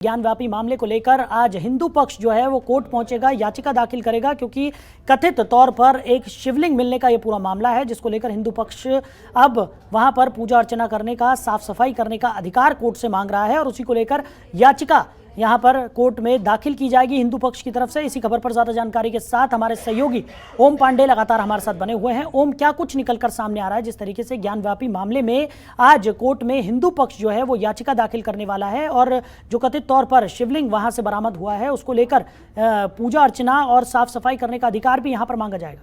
ज्ञानव्यापी मामले को लेकर आज हिंदू पक्ष जो है वो कोर्ट पहुंचेगा, याचिका दाखिल करेगा, क्योंकि कथित तौर पर एक शिवलिंग मिलने का ये पूरा मामला है, जिसको लेकर हिंदू पक्ष अब वहां पर पूजा अर्चना करने का, साफ सफाई करने का अधिकार कोर्ट से मांग रहा है और उसी को लेकर याचिका यहां पर कोर्ट में दाखिल की जाएगी हिंदू पक्ष की तरफ से। इसी खबर पर ज्यादा जानकारी के साथ हमारे सहयोगी ओम पांडे लगातार हमारे साथ बने हुए हैं। ओम, क्या कुछ निकलकर सामने आ रहा है जिस तरीके से ज्ञानव्यापी मामले में आज कोर्ट में हिंदू पक्ष जो है वो याचिका दाखिल करने वाला है और जो कथित तौर पर शिवलिंग वहां से बरामद हुआ है उसको लेकर पूजा अर्चना और साफ सफाई करने का अधिकार भी यहां पर मांगा जाएगा?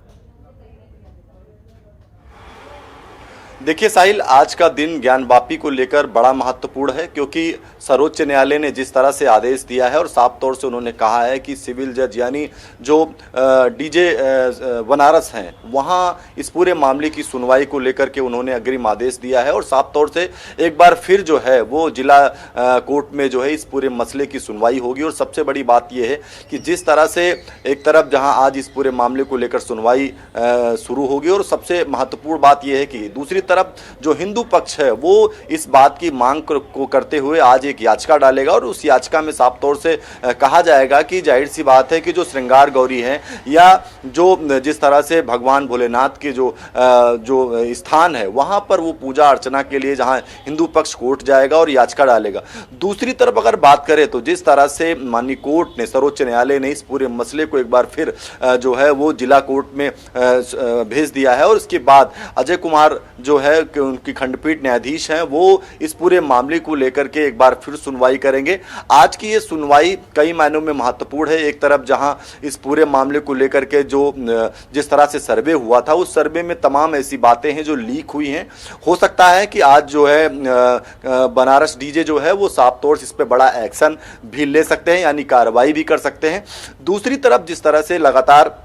देखिए साहिल, आज का दिन ज्ञानवापी को लेकर बड़ा महत्वपूर्ण है, क्योंकि सर्वोच्च न्यायालय ने जिस तरह से आदेश दिया है और साफ तौर से उन्होंने कहा है कि सिविल जज यानी जो डीजे बनारस हैं वहां इस पूरे मामले की सुनवाई को लेकर के उन्होंने अग्रिम आदेश दिया है और साफ तौर से एक बार फिर जो है वो जिला कोर्ट में जो है इस पूरे मसले की सुनवाई होगी। और सबसे बड़ी बात यह है कि जिस तरह से एक तरफ जहां आज इस पूरे मामले को लेकर सुनवाई शुरू होगी और सबसे महत्वपूर्ण बात यह है कि दूसरी तरफ जो हिंदू पक्ष है वो इस बात की मांग को करते हुए आज एक याचिका डालेगा और उस याचिका में साफ तौर से कहा जाएगा कि जाहिर सी बात है कि जो श्रृंगार गौरी है या जो जिस तरह से भगवान भोलेनाथ के जो स्थान है वहां पर वो पूजा अर्चना के लिए जहां हिंदू पक्ष कोर्ट जाएगा और याचिका डालेगा। दूसरी तरफ अगर बात करें तो जिस तरह से माननीय कोर्ट ने, सर्वोच्च न्यायालय ने इस पूरे मसले को एक बार फिर जो है वो जिला कोर्ट में भेज दिया है और उसके बाद अजय कुमार जो है कि उनकी खंडपीठ न्यायाधीश हैं वो इस पूरे मामले को लेकर के एक बार फिर सुनवाई करेंगे। आज की ये सुनवाई कई मायनों में महत्वपूर्ण है। एक तरफ जहां इस पूरे मामले को लेकर के जो जिस तरह से सर्वे हुआ था उस सर्वे में तमाम ऐसी बातें हैं जो लीक हुई हैं। हो सकता है कि आज जो है बनारस डीजे जो है वो साफ तौर से इस पर बड़ा एक्शन भी ले सकते हैं, यानी कार्रवाई भी कर सकते हैं। दूसरी तरफ जिस तरह से लगातार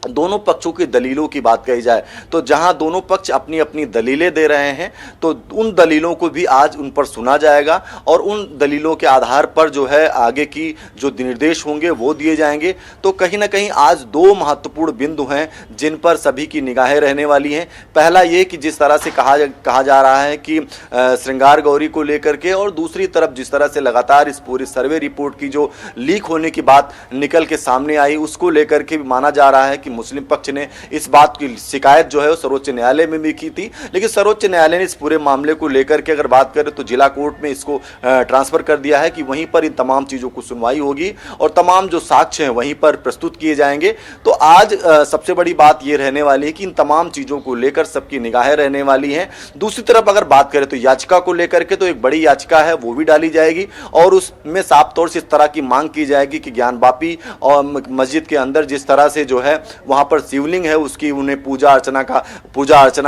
दोनों पक्षों की दलीलों की बात कही जाए तो जहां दोनों पक्ष अपनी अपनी दलीलें दे रहे हैं तो उन दलीलों को भी आज उन पर सुना जाएगा और उन दलीलों के आधार पर जो है आगे की जो निर्देश होंगे वो दिए जाएंगे। तो कहीं ना कहीं आज दो महत्वपूर्ण बिंदु हैं जिन पर सभी की निगाहें रहने वाली हैं। पहला ये कि जिस तरह से कहा जा रहा है कि श्रृंगार गौरी को लेकर के, और दूसरी तरफ जिस तरह से लगातार इस पूरी सर्वे रिपोर्ट की जो लीक होने की बात निकल के सामने आई उसको लेकर के माना जा रहा है कि मुस्लिम पक्ष ने इस बात की शिकायत जो है वो सर्वोच्च न्यायालय में भी की थी, लेकिन सर्वोच्च न्यायालय ने इस पूरे मामले को लेकर के अगर बात करें तो जिला कोर्ट में इसको ट्रांसफर कर दिया है कि वहीं पर इन तमाम चीजों को सुनवाई होगी और तमाम जो साक्ष्य हैं वहीं पर प्रस्तुत किए जाएंगे। तो आज सबसे बड़ी बात यह रहने वाली है कि इन तमाम चीजों को लेकर सबकी निगाहें रहने वाली हैं। दूसरी तरफ अगर बात करें तो याचिका को लेकर के तो एक बड़ी याचिका है वो भी डाली जाएगी और उसमें साफ तौर से इस तरह की मांग की जाएगी कि ज्ञानवापी और मस्जिद के अंदर जिस तरह से जो है वहां पर शिवलिंग है उसकी उन्हें पूजा अर्चना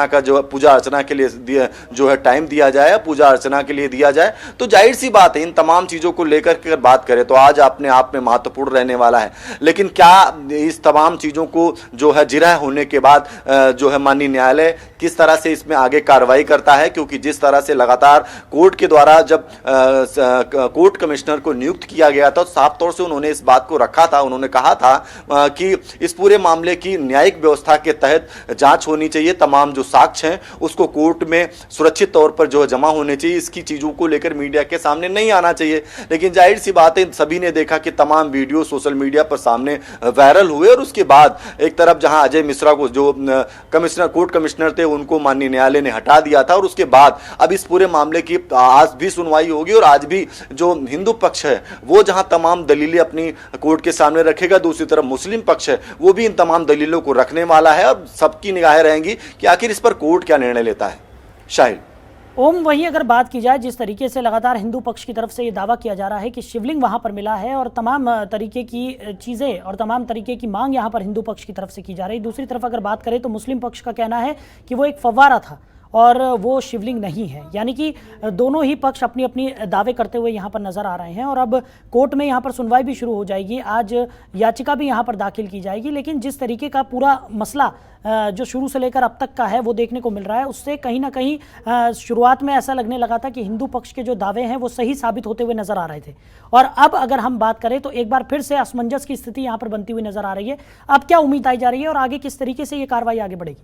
का जो पूजा अर्चना के लिए जो है टाइम दिया जाए, पूजा अर्चना के लिए दिया जाए। तो जाहिर सी बात है इन तमाम चीजों को लेकर के अगर बात करें तो आज अपने आप में महत्वपूर्ण रहने वाला है। लेकिन क्या इस तमाम चीजों को जो है जिरह होने के बाद जो है माननीय न्यायालय किस तरह से इसमें आगे कार्रवाई करता है, क्योंकि जिस तरह से लगातार कोर्ट के द्वारा जब कोर्ट कमिश्नर को नियुक्त किया गया था साफ तौर से उन्होंने इस बात को रखा था, उन्होंने कहा था कि इस पूरे मामले की न्यायिक व्यवस्था के तहत जांच होनी चाहिए, तमाम जो साक्ष्य हैं उसको कोर्ट में सुरक्षित तौर पर जो जमा होने चाहिए, इसकी चीजों को लेकर मीडिया के सामने नहीं आना चाहिए। लेकिन जाहिर सी बात है सभी ने देखा कि तमाम वीडियो सोशल मीडिया पर सामने वायरल हुए और उसके बाद एक तरफ जहां अजय मिश्रा को जो कोर्ट कमिश्नर थे उनको माननीय न्यायालय ने हटा दिया था और उसके बाद अब इस पूरे मामले की आज भी सुनवाई होगी और आज भी जो हिंदू पक्ष है वो जहां तमाम दलीलें अपनी कोर्ट के सामने रखेगा, दूसरी तरफ मुस्लिम पक्ष है वो भी इन तमाम दलीलों को रखने वाला है और सबकी निगाहें रहेंगी कि आखिर इस पर कोर्ट क्या निर्णय लेता है। शाहिद। ओम, वहीं अगर बात की जाए जिस तरीके से लगातार हिंदू पक्ष की तरफ से ये दावा किया जा रहा है कि शिवलिंग वहां पर मिला है और तमाम तरीके की चीज़ें और तमाम तरीके की मांग यहां पर हिंदू पक्ष की तरफ से की जा रही है, दूसरी तरफ अगर बात करें तो मुस्लिम पक्ष का कहना है कि वो एक फव्वारा था और वो शिवलिंग नहीं है। यानी कि दोनों ही पक्ष अपनी अपनी दावे करते हुए यहाँ पर नज़र आ रहे हैं और अब कोर्ट में यहाँ पर सुनवाई भी शुरू हो जाएगी, आज याचिका भी यहाँ पर दाखिल की जाएगी। लेकिन जिस तरीके का पूरा मसला जो शुरू से लेकर अब तक का है वो देखने को मिल रहा है, उससे कहीं ना कहीं शुरुआत में ऐसा लगने लगा था कि हिंदू पक्ष के जो दावे हैं वो सही साबित होते हुए नजर आ रहे थे और अब अगर हम बात करें तो एक बार फिर से असमंजस की स्थिति यहाँ पर बनती हुई नजर आ रही है। अब क्या उम्मीद आई जा रही है और आगे किस तरीके से ये कार्रवाई आगे बढ़ेगी?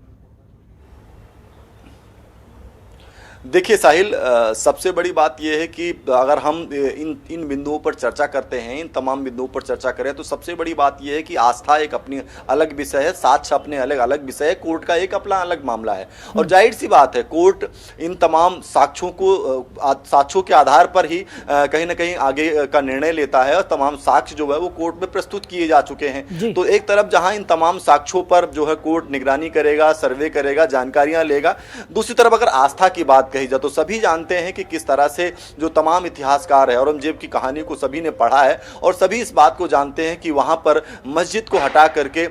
देखिए साहिल, सबसे बड़ी बात यह है कि अगर हम इन बिंदुओं पर चर्चा करते हैं, इन तमाम बिंदुओं पर चर्चा करें, तो सबसे बड़ी बात यह है कि आस्था एक अपनी अलग विषय है, साक्ष्य अपने अलग अलग विषय है, कोर्ट का एक अपना अलग मामला है। और जाहिर सी बात है, कोर्ट इन तमाम साक्ष्यों के आधार पर ही कहीं ना कहीं आगे का निर्णय लेता है, और तमाम साक्ष्य जो है वो कोर्ट में प्रस्तुत किए जा चुके हैं। तो एक तरफ जहां इन तमाम साक्ष्यों पर जो है कोर्ट निगरानी करेगा, सर्वे करेगा, जानकारियां लेगा, दूसरी तरफ अगर आस्था की बात कही जाए तो सभी जानते हैं कि किस तरह से जो तमाम इतिहासकार है, औरंगजेब की कहानी को सभी ने पढ़ा है और सभी इस बात को जानते हैं कि वहां पर मस्जिद को हटा करके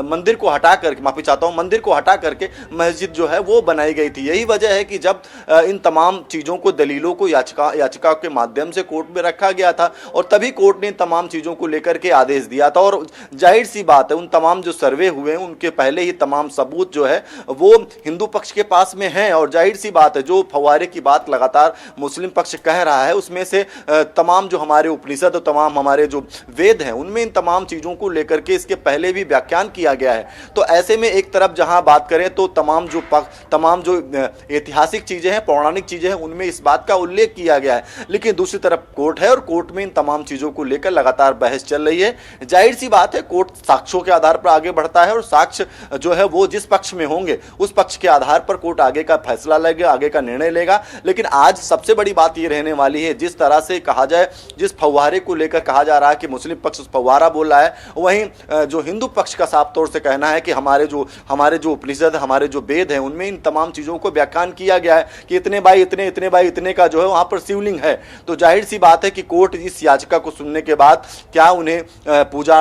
मंदिर को हटा करके माफी चाहता हूं मंदिर को हटा करके मस्जिद जो है वो बनाई गई थी। यही वजह है कि जब इन तमाम चीजों को, दलीलों को याचिका के माध्यम से कोर्ट में रखा गया था और तभी कोर्ट ने इन तमाम चीजों को लेकर के आदेश दिया था। और जाहिर सी बात है, उन तमाम जो सर्वे हुए हैं उनके पहले ही तमाम सबूत जो है वो हिंदू पक्ष के पास में हैं। और जाहिर सी बात है, जो फव्वारे की बात लगातार मुस्लिम पक्ष कह रहा है, उसमें से तमाम जो हमारे उपनिषद और तमाम हमारे जो वेद हैं उनमें इन तमाम चीज़ों को लेकर के इसके पहले भी व्याख्यान किया गया है। तो ऐसे में एक तरफ जहां बात करें तो तमाम जो ऐतिहासिक चीज़ें हैं, पौराणिक चीज़ें हैं, उनमें इस बात का उल्लेख किया गया है। लेकिन दूसरी तरफ कोर्ट है और कोर्ट में इन तमाम चीज़ों को लेकर लगातार बहस चल रही है। जाहिर सी बात है, कोर्ट साक्ष्यों के आधार पर आगे बढ़ता है और साक्ष्य जो है वो जिस पक्ष में होंगे उस पक्ष के आधार पर कोर्ट आगे का फैसला लेगा, आगे का निर्णय लेगा। लेकिन आज सबसे बड़ी बात ये रहने वाली है, जिस तरह से कहा जाए, जिस फव्वारे को लेकर कहा जा रहा है कि मुस्लिम पक्ष उस फव्वारा बोल रहा है, वहीं जो हिंदू पक्ष का साफ तौर से कहना है कि हमारे जो उपनिषद, हमारे जो वेद हैं उनमें इन तमाम चीज़ों को व्याख्यान किया गया है कि इतने बाई इतने, इतने बाई इतने का जो है वहाँ पर शिवलिंग है। तो जाहिर सी बात है कि कोर्ट इस याचिका को सुनने के बाद क्या उन्हें पूजा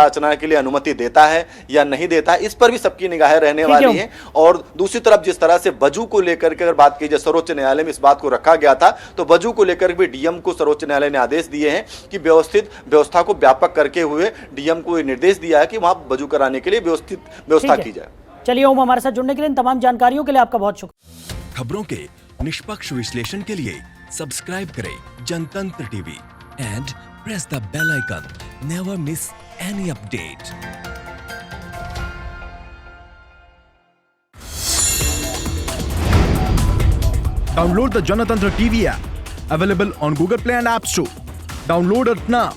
अर्चना के लिए अनुमति देता है या नहीं देता है, इस पर भी सबकी निगाहें रहने वाली हैं। और दूसरी तरफ जिस तरह से वजू को लेकर के अगर बात की जाए, सर्वोच्च न्यायालय में इस बात को रखा गया था, तो वजू को लेकर भी डीएम को सर्वोच्च न्यायालय ने आदेश दिए हैं कि व्यवस्था को व्यापक करके हुए डीएम को निर्देश दिया है कि वहां वजू कराने के लिए व्यवस्थित व्यवस्था की जाए। चलिए ओम, हमारे साथ जुड़ने के लिए, इन तमाम जानकारियों के लिए आपका बहुत शुक्रिया। खबरों के निष्पक्ष विश्लेषण के लिए सब्सक्राइब करें Janatantra TV and press the bell icon. Never miss any update. Download the Janatantra TV app, available on Google Play and App Store. Download it now.